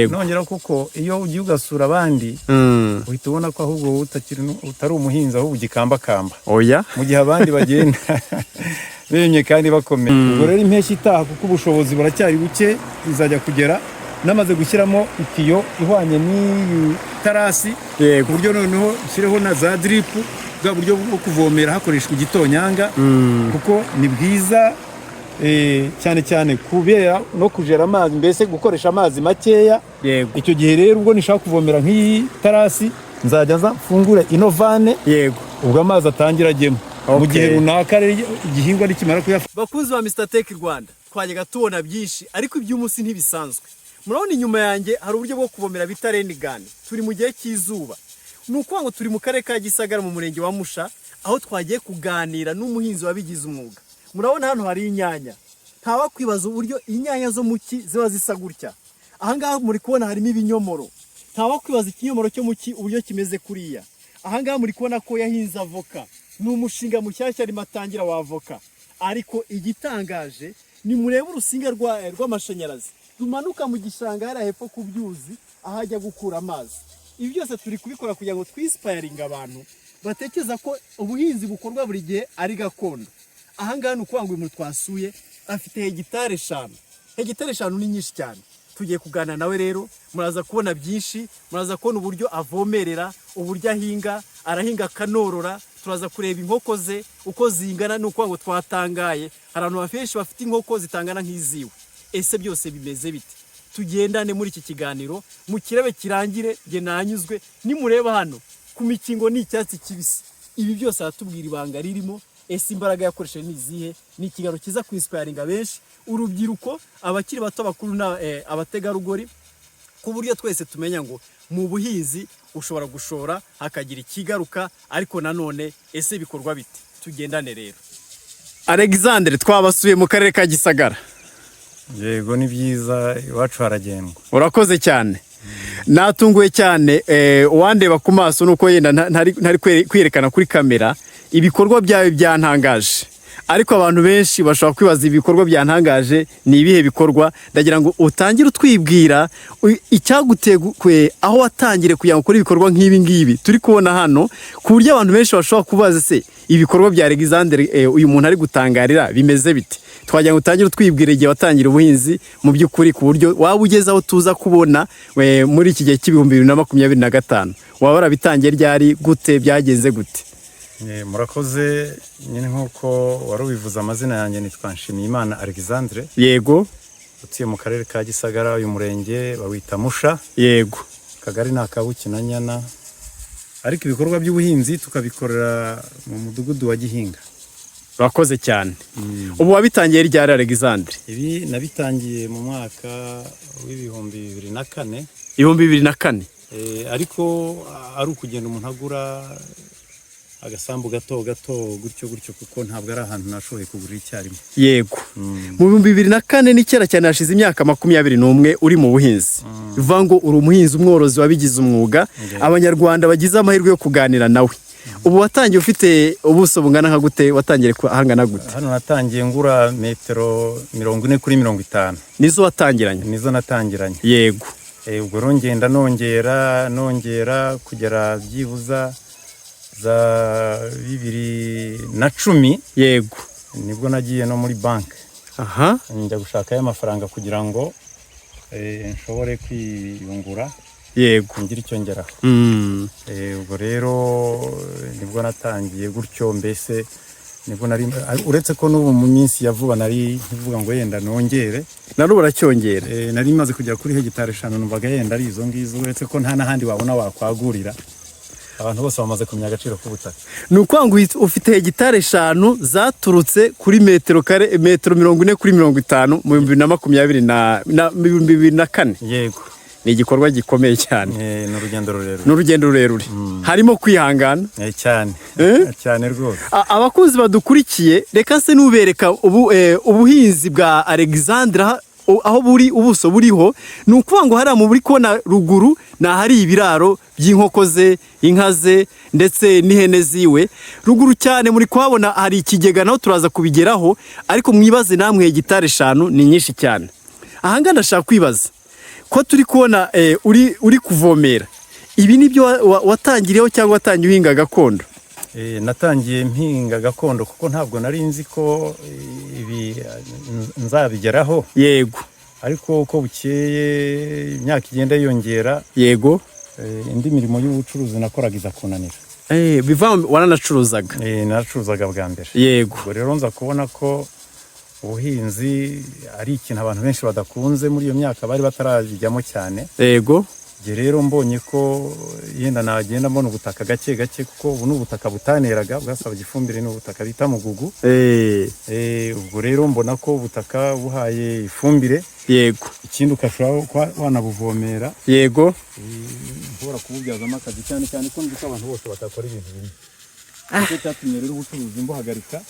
nongera kuko iyo ugiye ugasura abandi uhita ubona ko ahubwo utari umuhinzi ahubwo ugikambakamba oya mu gihe abandi bagenda bemye kandi bakomeye. Ubwo rero impeshyi itaha kuko ubushobozi buracyari buke izajya kugera namaze gushyiramo itiyo ihwanye n'iyi tarasi ku buryo noneho nshyireho na za drip bwa buryo bwo kuvomera hakoreshwa igitonyanga kuko ni bwiza cyane cyane kubera no kujera amazi mbese gukoresha amazi makeya. Icyo gihe rero ubwo nishaka kuvomera nk'iyi tarasi nzajya mfungure ino vane ubwo amazi atangira ajyemo mu gihe runaka igihingwa nikimara kuyafata. Bakunzi ba Mr Tech Rwanda twajyaga tubona byinshi ariko iby'umunsi ntibisanzwe. Murabona inyuma yanjye hari uburyo bwo kuvomera bita Renigani. Turi mu gihe cy'izuba. Nukuvuga ngo turi mu karere ka Gisagara mu murenge wa Musha aho twagiye kuganira n'umuhinzi wabigize umwuga. Murabona hano hari inyanya. Ntawa kwibaza uburyo inyanya zo muki ziba zisa gutya. Aha ngaha muri kubona harimo ibinyomoro. Ntawa kwibaza ikinyomoro cyo muki uburyo kimeze kuriya. Aha ngaha muri kubona ko yahinze avoka. Ni umushinga mushyashya ari matangira wa avoka. Ariko igitangaje ni murebe urusinga rw'amashanyarazi rumanuka mu gishanga hari hepfo ku byuzi ahajya gukura amazi. Ibi byose turi kubikora kugira ngo twispiringa abantu batekereza ko ubuhinzi bukorwa buri gihe ari gakondo. Aha ngaha ni ukuvuga ngo uyu muntu twasuye afite hegitari 5. Hegitari 5 ni nyinshi cyane. Tugiye kuganira nawe rero muraza kubona byinshi, muraza kubona uburyo avomerera, uburyo ahinga, arahinga akanorora, turaza kureba inkoko ze uko zingana nuko ngo twatangaye. Hari abantu bafeshi bafite inkoko zitangana nk'iziwe. Ese byose bimeze bite? Tugendane muri iki kiganiro mu kirebe kirangire nge nanyuzwe nimureba hano ku mikingo ni icyatsi kibisi. Ibi byose atubwira ibanga ririmo. Ese imbaraga yakoresheje ni izihe? Ni ikigaro kiza kwispiringa benshi urubyiruko, abakiri bato, bakuru na abategarugori, ku buryo twese tumenya ngo mu buhinzi ushobora gushora hakagira ikigaruka. Ariko nanone ese bikorwa bite? Tugendane rero. Alexandre twabasuye mu karere ka Gisagara. Yego ni byiza iwacu haragendwa. Urakoze cyane. Natunguye cyane wandeba ku maso nuko yenda ntari kwerekana kuri kamera ibikorwa byawe byantangaje. Ariko abantu benshi bashobora kwibaza ibikorwa byantangaje ni ibihe bikorwa. Ndagira ngo utangire utwibwira icyaguteye aho watangire kugira ngo ukore ibikorwa nk'ibi ngibi turi kubona hano, ku buryo abantu benshi bashobora kubaza se ibikorwa bya Alexandre uyu muntu ari gutangarira bimeze bite. Twagira ngo utangire utwibwire igihe watangira ubuhinzi mu by'ukuri ku buryo waba ugeze aho tuza kubona muri iki gihe cy'ibihumbi 2025. Waba warabitangiye ryari, gute, byagenze gute? Murakoze nyine nkuko warubivuza. Amazina yanjye nitwa Nshimiyimana Alexandre. Yego. Utuye mu karere ka Gisagara, uyu murenge bawita Musha. Yego. Kagari na Kabuki na Nyana. Ariko ibikorwa by'ubuhinzi tukabikorera mu mudugudu wa Gihinga. Urakoze cyane. Ubu wabitangiye ryari Alexandre? Ibi nabitangiye mu mwaka w'ibihumbi 2004. 2004. Ariko ari ukugenda umuntu agura agasambu gato gutyo kuko ntabwo ari ahantu nashoboye kugurira icyarimwe. Yego. Mu 2004 ni kera cyane, hashize imyaka 21 uri mu buhinzi. Bivuga ngo uri umuhinzi umworozi wabigize umwuga. Abanyarwanda bagize amahirwe yo kuganira nawe. Ubu watangiye ufite ubuso bungana nka gute? Watangiye ahangana gute? Hano natangiye ngura metero 40 kuri 50. Nizo watangiranye? Nizo natangiranye. Yego. Ubwo rongenda nongera kugera byibuza za 2010. Yego. Nibwo nagiye no muri bank. Aha. Njya gushakayo amafaranga kugira ngo nshobore kwiyungura. Yego. Ngira icyo ngeraho. Ubwo rero nibwo natangiye gutyo, mbese nibwo nari uretse ko n'ubu mu minsi ya vuba nari nkivuga ngo yenda nongere. Narubu racyongera. Nari maze kugera kuri hegitari 5 numvaga yenda ari izo ngizo, uretse ko nta nahandi wabona wakwagurira. Abantu bose bamaze kumenya agaciro k'ubutaka. Nuko ngo ufite hegitari 5 zaturutse kuri metero 40 kuri 50 mu 2024. Yego. Ni igikorwa gikomeye cyane. N'urugendo rurerure. Harimo kwihangana. Cyane. Cyane rwose. Abakunzi badukurikiye reka se nubereka ubuhinzi bwa Alexandre aho buri ubuso buriho. Nukuvuga ngo hari mu buri kona ruguru na hari ibiraro by'inkoko ze, inka ze ndetse n'ihene ziwe. Ruguru cyane muri kuhabona hari ikigega naho turaza kubigeraho, ariko mwibaze namwe hegitari 5 ni nyinshi cyane. Ahanga ndashaka kwibaza ko turi kubona uri kuvomera, ibi nibyo watangiriyeho cyangwa watangiye uhinga gakondo? Natangiye mpinga gakondo kuko ntabwo nari nzi ko ibi nzabigeraho. Yego. Ariko uko bukeye imyaka igenda yiyongera, yego, indi mirimo y'ubucuruzi nakoraga iza kunanira. Biva waranacuruzaga? Naracuruzaga bwa mbere. Yego. Ubwo rero nza kubona ko ubuhinzi ari ikintu abantu benshi badakunze muri iyo myaka bari batarabijyamo cyane. Yego. Nge rero mbonye ko yenda nagenda mbona ubutaka gake gake, kuko ubu n'ubutaka butaneraga bwasabaga ifumbire, n'ubutaka bita mugugu. Ubwo rero mbona ko ubutaka buhaye ifumbire. Yego. Ikindi ukashobora wanabuvomera. Yego. Ushobora kububyazamo akazi, cyane cyane ko nzi ko abantu bose batakora ibintu bimwe. Icyo cyatumye rero ubucuruzi mbuhagarika,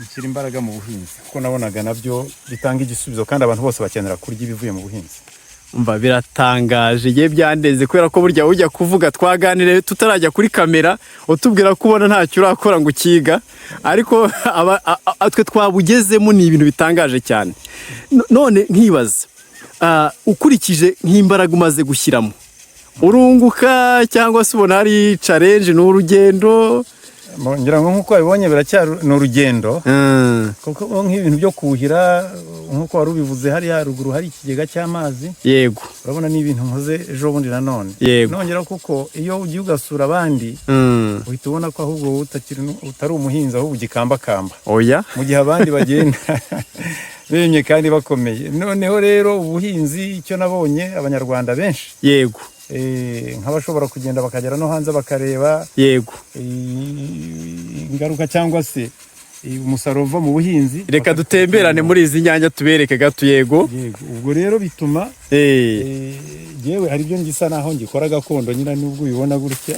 nshyira imbaraga mu buhinzi, kuko nabonaga nabyo bitanga igisubizo kandi abantu bose bakenera kurya ibivuye mu buhinzi. Umva biratangaje, ye byandeze kubera ko burya ujya kuvuga twaganire tutarajya kuri kamera utubwira ko ubona ntacyo urakora ngo ukiga, ariko twe twabugezemo ni ibintu bitangaje cyane. None nkibaza, ukurikije nk'imbaraga umaze gushyiramo, urunguka cyangwa se ubona hari challenge n'urugendo? Ngira ngo nkuko wabibonye biracyari n'urugendo, kuko nk'ibintu byo kuhira nkuko wari ubivuze, hari haruguru hari ikigega cy'amazi. Yego. Urabona ni ibintu nkoze ejo bundi nanone. Yego. Nongera kuko iyo ugiye ugasura abandi uhita ubona ko ahubwo utari umuhinzi, ahubwo ugikambakamba. Oya. Mu gihe abandi bagenda bemye kandi bakomeye. Noneho rero ubuhinzi icyo nabonye abanyarwanda benshi. Yego. Nk'abashobora kugenda bakagera no hanze bakareba. Yego. Ingaruka cyangwa se umusaruro uva mu buhinzi. Reka dutemberane muri izi nyanya tubereke gato. Yego. Ubwo rero bituma yewe hari ibyo ngisa naho ngikora gakondo nyina nubwo ubibona gutya.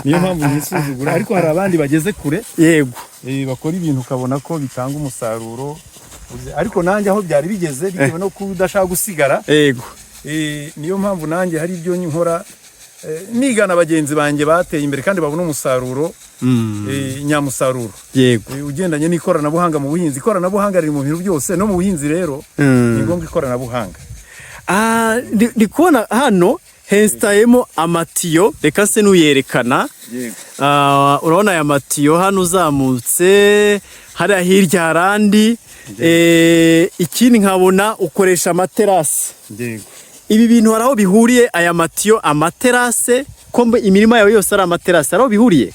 Niyo mpamvu nisuzugura, ariko hari abandi bageze kure. Yego. Bakora ibintu ukabona ko bitanga umusaruro, ariko nanjye aho byari bigeze bitewe no kudashaka gusigara. Yego. Niyo mpamvu nanjye hari ibyo nkora nigana bagenzi banjye bateye imbere kandi babona umusaruro, nyamusaruro. Yego. Ugendanye n'ikoranabuhanga mu buhinzi. Ikoranabuhanga riri mu bintu byose, no mu buhinzi rero ni ngombwa ikoranabuhanga. Ndi kubona hano hensitayemo amatiyo, reka se n'uyerekana. Yego. Urabona aya matiyo hano uzamutse, hariya hirya harandi. Ikindi nkabona ukoresha amaterasi. Yego. Ibi bintu hari aho bihuriye, aya matiyo, amaterase, ko imirima yawe yose ari amaterase, hari aho bihuriye?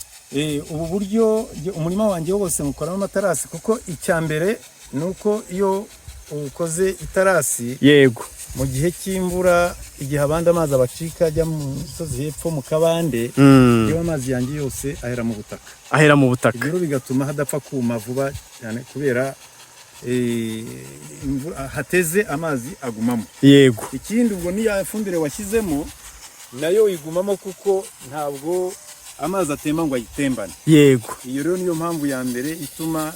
Ubu buryo umurima wanjye wose mukoramo amaterasi, kuko icya mbere nuko iyo ukoze iterasi. Yego. Mu gihe cy'imvura, igihe abandi amazi abacika ajya mu misozi hepfo mu kabande, iyo amazi yanjye yose ahera mu butaka. Ahera mu butaka. Ibyo bigatuma hadapfa kuma vuba cyane, kubera hateze amazi agumamo. Yego. Ikindi ubwo niya fumbire washyizemo nayo igumamo, kuko ntabwo amazi atemba ngo ayitembane. Yego. Iyo rero niyo mpamvu ya mbere ituma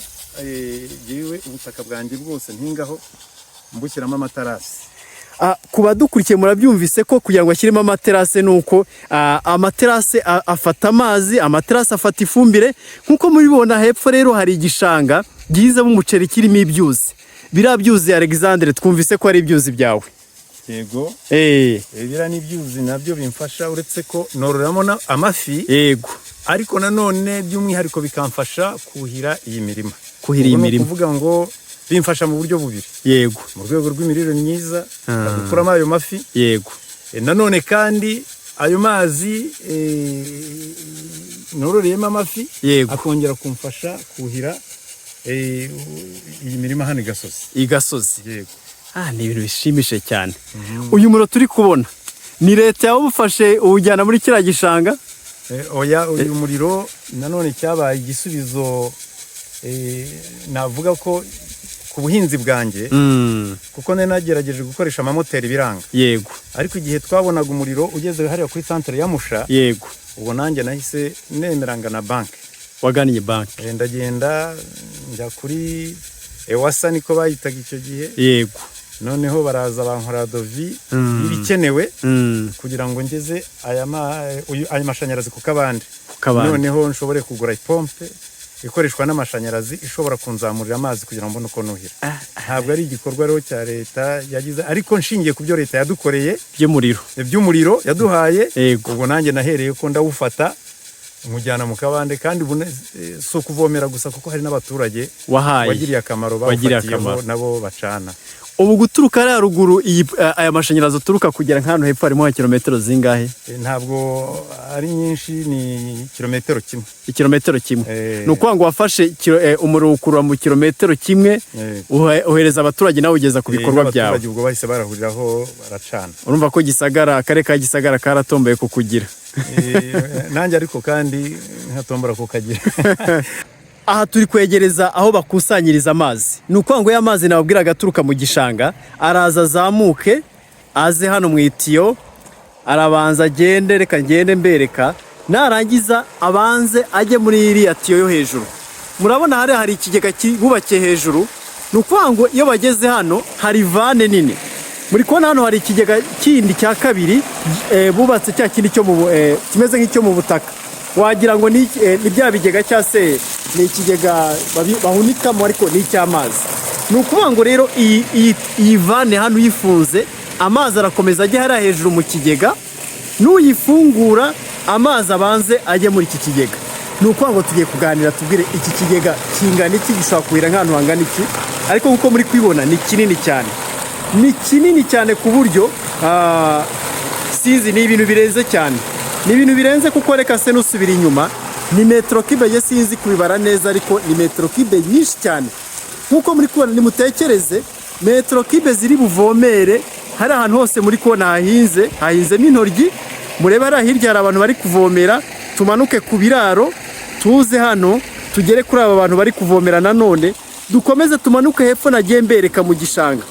yewe ubutaka bwanjye bwose ntingaho mbushyiramo amaterasi. Ku badukurikiye murabyumvise ko kugira ngo ashyiremo amaterase nuko amaterase afata amazi, amaterase afata ifumbire. Nkuko mubibona hepfo rero hari igishanga gihizemo umuceri kirimo ibyuzi. Biriya byuzi Alexandre twumvise ko ari ibyuzi byawe. Yego. Biriya ni ibyuzi nabyo bimfasha, uretse ko nororamo amafi. Yego. Ariko nanone by'umwihariko bikamfasha kuhira iyi mirima. Kuhira iyi mirima. Kuvuga ngo bimfasha mu buryo bubiri. Yego. Mu rwego rw'imirire myiza, gukuramo ayo mafi. Yego. Nanone kandi ayo mazi nororeyemo amafi. Yego. Akongera kumfasha kuhira iyi mirima hano igasozi. Igasozi. Yego. Ni ibintu bishimishe cyane. Uyu muro turi kubona ni leta yawufashe uwujyana muri kiriya gishanga? Oya, uyu muriro nanone cyabaye igisubizo, navuga ko ku buhinzi bwanjye, kuko nagerageje gukoresha amamoteri biranga. Yego. Ariko igihe twabonaga umuriro ugeze hariya kuri centre ya Musha. Yego. Ubwo nanjye nahise nemeranga na banki. Waganiye banki? Ndagenda njya kuri Ewasa niko bayitaga icyo gihe. Yego. Noneho baraza bankora dovi ibikenewe kugira ngo ngeze aya mashanyarazi ku kabande. Noneho nshobore kugura ipompe ikoreshwa n'amashanyarazi ishobora kunzamurira amazi kugira ngo mbone uko nuhira. Ntabwo ari igikorwa rero cya leta yagize, ariko nshingiye ku byo leta yadukoreye by'umuriro yaduhaye, ubwo nanjye nahereye ko ndawufata mujyana mu kabande, kandi si ukuvomera gusa kuko hari n'abaturage wagiriye akamaro bawufatiyeho nabo bacana. Ubu guturuka ari haruguru aya mashanyarazi aturuka kugera nk'ahantu hepfo harimo kilometero zingahe? Ntabwo ari nyinshi, ni kilometero kimwe. Ikilometero kimwe. Ni ukuvuga ngo wafashe umuriro ukurura mu kilometero kimwe, uhereza abaturage nawe ugeza ku bikorwa byawe. Abaturage ubwo bahise barahuriraho baracana. Urumva ko Gisagara, akarere ka Gisagara karatomboye kukugira. Nanjye ariko kandi nkatombora kukagira. Aha turi kwegereza aho bakusanyiriza amazi. Ni ukuvuga ngo ya mazi nababwiraga aturuka mu gishanga araza azamuke aze hano mu itiyo, arabanza agende, reka ngende mbereka, narangiza abanze ajye muri iriya tiyo yo hejuru. Murabona hari ikigega bubakiye hejuru. Ni ukuvuga ngo iyo bageze hano hari vane nini. Muri kubona hano hari ikigega kindi cya kabiri bubatse cya kindi cyo kimeze nk'icyo mu butaka. Wagira ngo ni bya bigega cya se, ni ikigega bahunikamo ariko ni icy'amazi. Ni ukuvuga ngo rero iyi vane hano uyifunze, amazi arakomeza ajya hariya hejuru mu kigega, n'uyifungura amazi abanze ajye muri iki kigega. Ni ukuvuga ngo tugiye kuganira tubwire iki kigega kingana iki, gishobora kuhira nk'ahantu hangana iki, ariko nk'uko muri kwibona ni kinini cyane. Ni kinini cyane ku buryo sizi ni ibintu birenze cyane. Ni ibintu birenze kuko reka se nusubira inyuma, ni metero kibe ye sinzi kubibara neza, ariko ni metero kibe nyinshi cyane. Nkuko muri kubona, nimutekereze metero kibe ziri buvomere hari ahantu hose muri kubona hahinzemo intoryi. Murebe hariya hirya hari abantu bari kuvomera, tumanuke ku biraro tuze hano tugere kuri aba bantu bari kuvomera, nanone dukomeze tumanuke hepfo nagiye mbereka mu gishanga.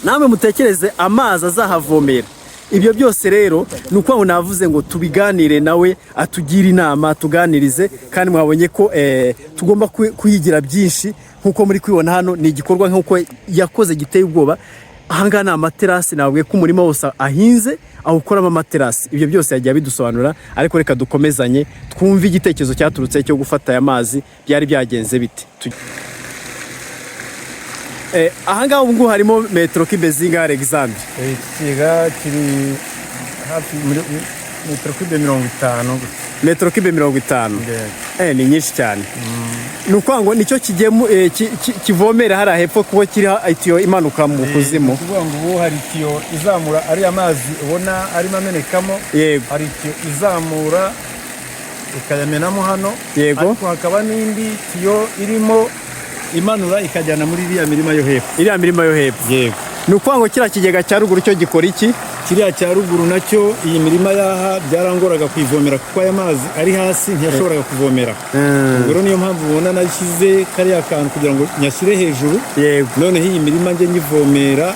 Namwe mutekereze amazi azahavomera. Ibyo byose rero ni uko ngo navuze ngo tubiganire nawe, atugire inama, tuganirize, kandi mwabonye ko tugomba kuyigira byinshi. Nkuko muri kwibona hano ni igikorwa nkuko yakoze giteye ubwoba. Ahangaha ni amaterasi, nabwiye ko umurima wose ahinze awukoramo amaterasi. Ibyo byose yagiye bidusobanura, ariko reka dukomezanye twumve igitekerezo cyaturutse cyo gufata aya mazi byari byagenze bite. Ahangaha ubu ngubu harimo metero kibe zingahe Alexandre? Ikigega kiri hafi metero kibe 50. Metero kibe 50. Ni nyinshi cyane. Ni ukuvuga ngo nicyo kivomera hariya hepfo kuko kiri itiyo imanuka mu kuzimu. Ni ukuvuga ngo ubu hari itiyo izamura ari amazi ubona arimo amenekamo. Hari itiyo izamura ikayamenamo hano. Ariko hakaba n'indi tiyo irimo imanura ikajyana muri iriya mirima yo hepfo. Iriya mirima yo hepfo. Yego. Ni ukuvuga ngo kiriya kigega cya ruguru cyo gikora iki? Kiriya cya ruguru nacyo iyi mirima yaha byarangoraga kuyivomera kuko aya mazi ari hasi ntiyashoboraga kuvomera. Ubwo niyo mpamvu ubona nashyize kariya kantu kugira ngo nyashyire hejuru. Yego. None iyi mirima njye nyivomera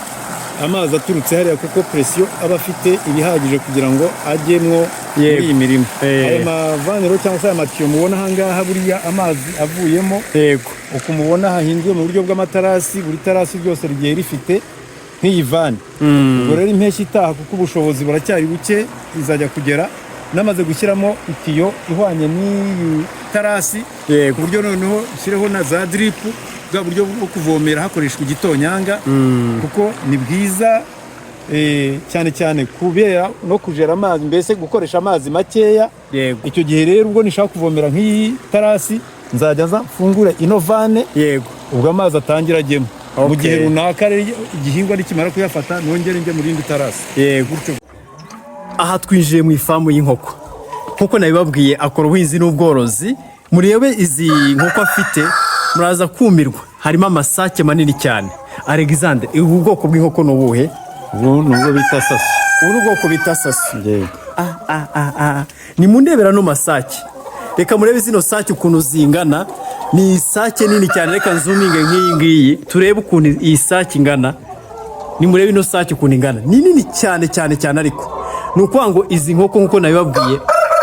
amazi aturutse hariya kuko presiyo aba afite ibihagije kugira ngo ajyemwo muri iyi mirima. Aya mavanero cyangwa se aya matiyo mubona ahangaha buriya amazi avuyemo. Yego. Uko mubona hahinzwe mu buryo bw'amatarasi, buri tarasi ryose rigiye rifite nk'iyi vani. Ubwo rero impeshyi itaha kuko ubushobozi buracyari buke izajya kugera, namaze gushyiramo itiyo ihwanye n'iyi tarasi, ku buryo noneho ushyireho na za diripu, bwa buryo bwo kuvomera hakoreshwa igitonyanga, kuko ni bwiza cyane cyane kubera no kujera amazi, mbese gukoresha amazi makeya. Icyo gihe rero ubwo nishaka kuvomera nk'iyi tarasi nzajya mfungure ino vane, ubwo amazi atangira ajyemo. Mu gihe runaka igihingwa nikimara kuyafata nongere njye muri indi tarasi. Gutyo. Aha twinjiye mu ifamu y'inkoko. Nkuko nabibabwiye akora ubuhinzi n'ubworozi. Murebe izi nkoko afite muraza kumirwa. Harimo amasake manini cyane. Alexandre, ubu bwoko bw'inkoko nubuhe? Ubu nubwo bita saso. Ubu bwoko bita saso. Ni mundebera no masake. Reka murebe zino sake ukuntu zingana. Ni isake nini cyane, reka nzuminge nk'iyi ngiyi turebe ukuntu iyi sake ingana. Ni murebe ino sake ukuntu ingana, ni nini cyane cyane cyane. Ariko ni ukuvuga ngo izi nkoko nkuko nabibabwiye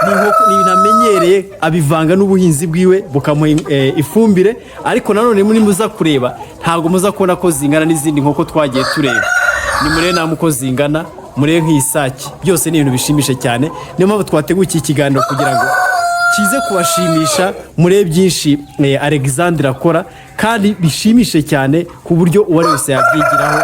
ni nkoko binamenyereye, abivanga n'ubuhinzi bwiwe bukamuha ifumbire. Ariko nanone muri muza kureba ntabwo muza kubona ko zingana n'izindi nkoko twagiye tureba. Ni murebe namwe uko zingana, murebe nk'iyi sake, byose ni ibintu bishimishe cyane. Niyo mpamvu twateguye iki kiganiro kugira ngo kize kubashimisha murebe byinshi Alexandre akora kandi bishimishe cyane ku buryo uwo wese yabyigiraho